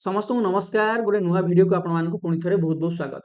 समस्त को नमस्कार गोटे नुआ वीडियो को आपण पुणी थे बहुत बहुत स्वागत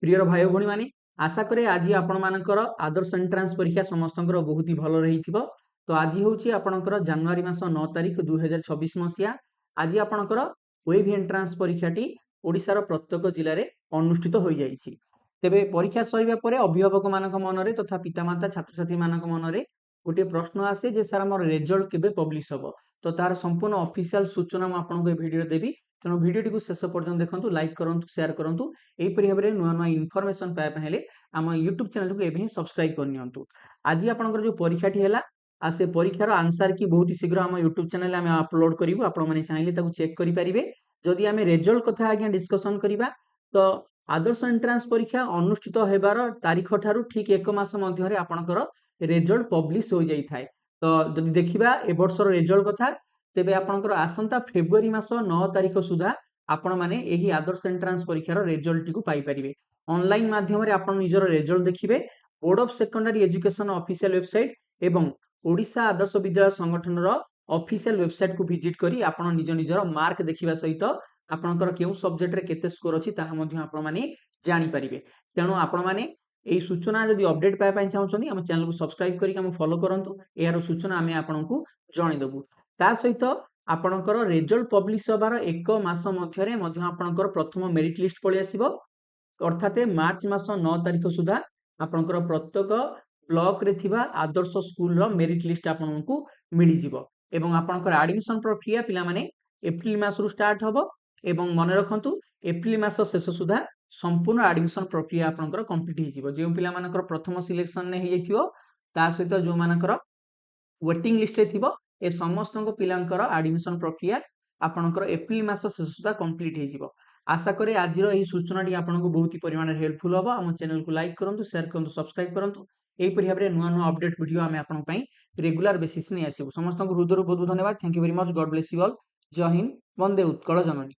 प्रियर भाई भौणी मैंने आशा करे आज आपण मानकर आदर्श एंट्रांस परीक्षा समस्त बहुत ही भल रही तो आज हूँ आपंकर जनवरी मास 9 तारिख 2024 मसीहा आज आपंकर वेब एंट्रांस परीक्षाटी ओडिशार प्रत्येक जिले में अनुष्ठित हो जाइए तेबे परीक्षा सरिबा परे अभिभावक मानक मनरे तथा पितामाता छात्र छात्री मानक मनरे गोटे प्रश्न आसे जे सर आम रिजल्ट केबे पब्लिश हबो तो तार संपूर्ण ऑफिशियल सूचना मैं आपको वीडियो देवी तेणु वीडियो शेष पर्यटन देखो लाइक करूँ शेयर करूँ यहीपरि भाव में नुआ नुआ इनफर्मेशन पाइबा आम यूट्यूब चैनल को एवं सब्सक्राइब करनी आज आपंकर जो परीक्षाटी है आ से परीक्षार आंसर की बहुत ही शीघ्र आम यूट्यूब चैनल आम अपलोड करूँ आपने चाहिए चेक करेंगे जदि आम रिजल्ट कथा आज्ञा डिस्कसन करवा तो आदर्श एंट्रांस परीक्षा अनुष्ठित होबार तारीख ठारू ठीक एक मास मध्य आपणकर रिजल्ट पब्लिश हो जाए तो जदि देखा ए वर्षर रिजल्ट कथा तेबे आपणकर आसंता फेब्रुआरी मास 9 तारिख सुधा आपण माने एही आदर्श एंट्रांस परीक्षार रिजल्ट को पाई परिबे ऑनलाइन माध्यम रे आपण निजर रिजल्ट देखिबे board of secondary education official website एवं ओडिशा आदर्श विद्यालय संगठन रो ऑफिशियल वेबसाइट को विजिट करी आपण निज निजर मार्क देखिबा सहित आपणकर केउ सब्जेक्ट रे केते स्कोर अछि ताहा मध्ये आपण माने जानि परिबे तेणु आपण माने এই सूचना जदि अपडेट पाए पाए चाहछनी हम चैनल को सब्सक्राइब करी हम फॉलो करंतु एयार सूचना आमे आपनकु जणै देबु ता सहित आपणकर रिजल्ट पब्लिश होबार एक मास मध्य आपणकर प्रथम मेरिट लिस्ट पळि आसीबो अर्थात मार्च मास 9 तारिख सुधा आपणकर प्रत्येक ब्लॉक रे थिबा आदर्श स्कूल रो मेरिट लिस्ट आपनकु मिली जिवो एवं आपणकर एडमिशन प्रक्रिया पिला माने एप्रिल मास रु स्टार्ट होबो एवं मन रखंतु एप्रिल मास शेष सुधा संपूर्ण एडमिशन प्रक्रिया आपनकर कंप्लीट हो जिवो जे पिला मानकर प्रथम सिलेक्शन ने हे जइथिबो ता सहित जो मानकर वेटिंग लिस्ट रे थिबो ए समस्त पिलांकर एडमिशन प्रक्रिया आपनकर एप्रिल मास शेष सुधा कंप्लीट हो जिवो आशा करे आज यही सूचनाटी आपको बहुत ही परिमाण हेल्पफुल हम आम चैनल को लाइक करूँ शेयर करूँ सब्सक्राइब करूँ यहीपरि भाव में नुआ नुआ अपडेट वीडियो आम आप रेगुलर बेसिस नहीं आसबू समस्त हृदय बहुत बहुत धन्यवाद thank you very much God bless you all जय हिंद वंदे उत्कल जननी।